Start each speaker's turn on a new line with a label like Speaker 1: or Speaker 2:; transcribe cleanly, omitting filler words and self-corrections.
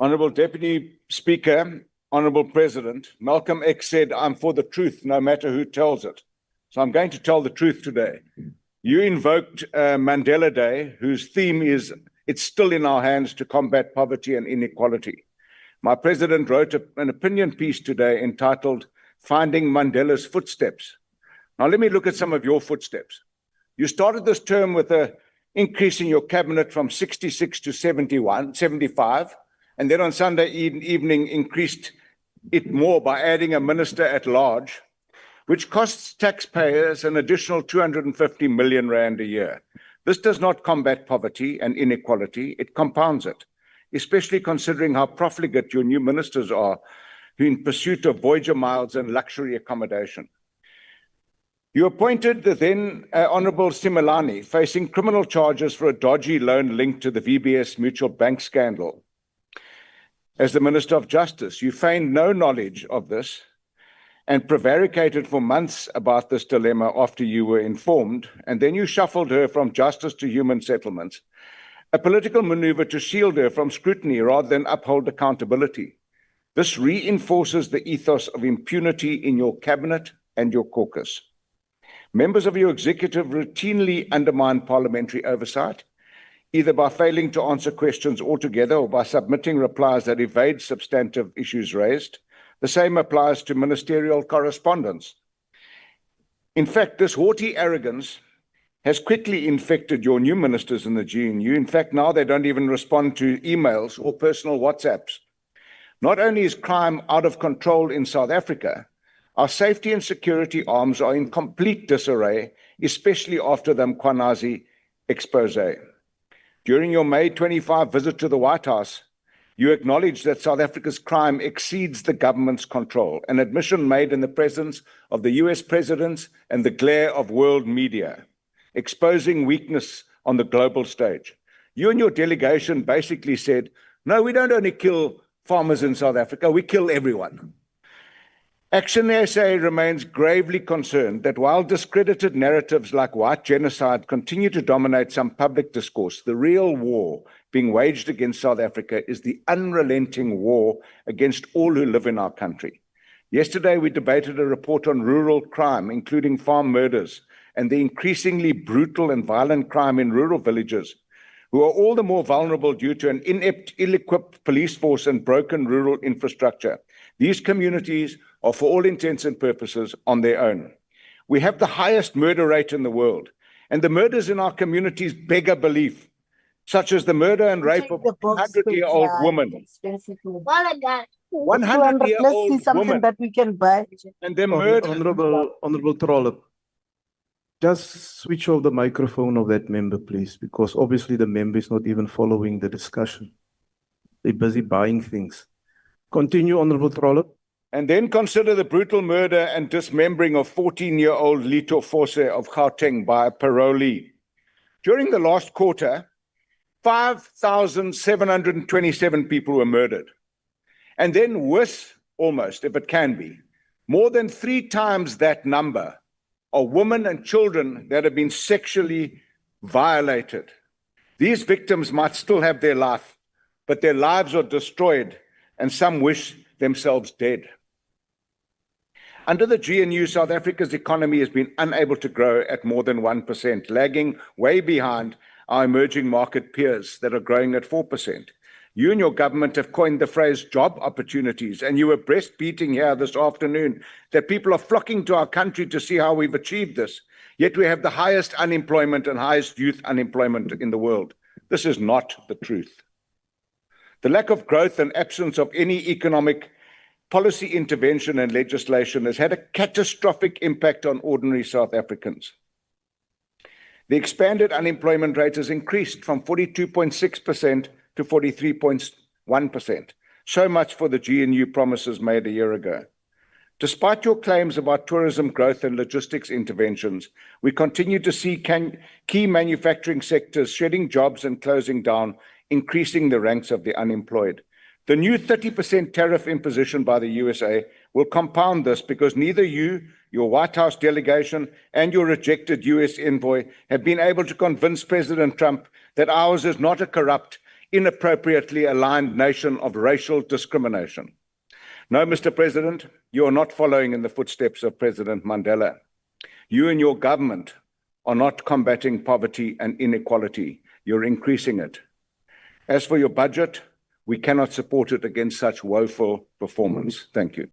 Speaker 1: Honourable Deputy Speaker, Honourable President, Malcolm X said, "I'm for the truth, no matter who tells it." So I'm going to tell the truth today. You invoked Mandela Day, whose theme is, "It's still in our hands to combat poverty and inequality." My president wrote an opinion piece today entitled, "Finding Mandela's Footsteps." Now let me look at some of your footsteps. You started this term with an increase in your cabinet from 66 to 75, and then on Sunday evening increased it more by adding a minister at large, which costs taxpayers an additional 250 million rand a year. This does not combat poverty and inequality, it compounds it, especially considering how profligate your new ministers are in pursuit of Voyager miles and luxury accommodation. You appointed the then Honourable Simelane, facing criminal charges for a dodgy loan linked to the VBS Mutual Bank scandal. As the Minister of Justice, you feigned no knowledge of this and prevaricated for months about this dilemma after you were informed, and then you shuffled her from justice to human settlements, a political maneuver to shield her from scrutiny rather than uphold accountability. This reinforces the ethos of impunity in your cabinet and your caucus. Members of your executive routinely undermine parliamentary oversight, either by failing to answer questions altogether or by submitting replies that evade substantive issues raised. The same applies to ministerial correspondence. In fact, this haughty arrogance has quickly infected your new ministers in the GNU. In fact, now they don't even respond to emails or personal WhatsApps. Not only is crime out of control in South Africa, our safety and security arms are in complete disarray, especially after the Mkhwanazi expose. During your May 25 visit to the White House, you acknowledged that South Africa's crime exceeds the government's control, an admission made in the presence of the US presidents and the glare of world media, exposing weakness on the global stage. You and your delegation basically said, "No, we don't only kill farmers in South Africa, we kill everyone." ActionSA remains gravely concerned that while discredited narratives like white genocide continue to dominate some public discourse, the real war being waged against South Africa is the unrelenting war against all who live in our country. Yesterday, we debated a report on rural crime, including farm murders, and the increasingly brutal and violent crime in rural villages, who are all the more vulnerable due to an inept, ill-equipped police force and broken rural infrastructure. These communities are, for all intents and purposes, on their own. We have the highest murder rate in the world, and the murders in our communities beggar belief, such as the murder and rape of a 100-year-old woman. 100-year-old woman
Speaker 2: that we can buy.
Speaker 1: And then murder.
Speaker 3: Honorable Trollip, just switch off the microphone of that member, please, because obviously the member is not even following the discussion. They're busy buying things. Continue, Honorable Trollip.
Speaker 1: And then consider the brutal murder and dismembering of 14-year-old Lito Forse of Gauteng by a parolee. During the last quarter, 5,727 people were murdered. And then worse, almost, if it can be, more than 3 times that number are women and children that have been sexually violated. These victims might still have their life, but their lives are destroyed, and some wish themselves dead. Under the GNU, South Africa's economy has been unable to grow at more than 1%, lagging way behind our emerging market peers that are growing at 4%. You and your government have coined the phrase job opportunities, and you were breastbeating here this afternoon that people are flocking to our country to see how we've achieved this. Yet we have the highest unemployment and highest youth unemployment in the world. This is not the truth. The lack of growth and absence of any economic policy intervention and legislation has had a catastrophic impact on ordinary South Africans. The expanded unemployment rate has increased from 42.6% to 43.1%. So much for the GNU promises made a year ago. Despite your claims about tourism growth and logistics interventions, we continue to see key manufacturing sectors shedding jobs and closing down, increasing the ranks of the unemployed. The new 30% tariff imposition by the USA will compound this because neither you, your White House delegation, and your rejected US envoy have been able to convince President Trump that ours is not a corrupt, inappropriately aligned nation of racial discrimination. No, Mr. President, you are not following in the footsteps of President Mandela. You and your government are not combating poverty and inequality. You're increasing it. As for your budget, we cannot support it against such woeful performance. Thank you.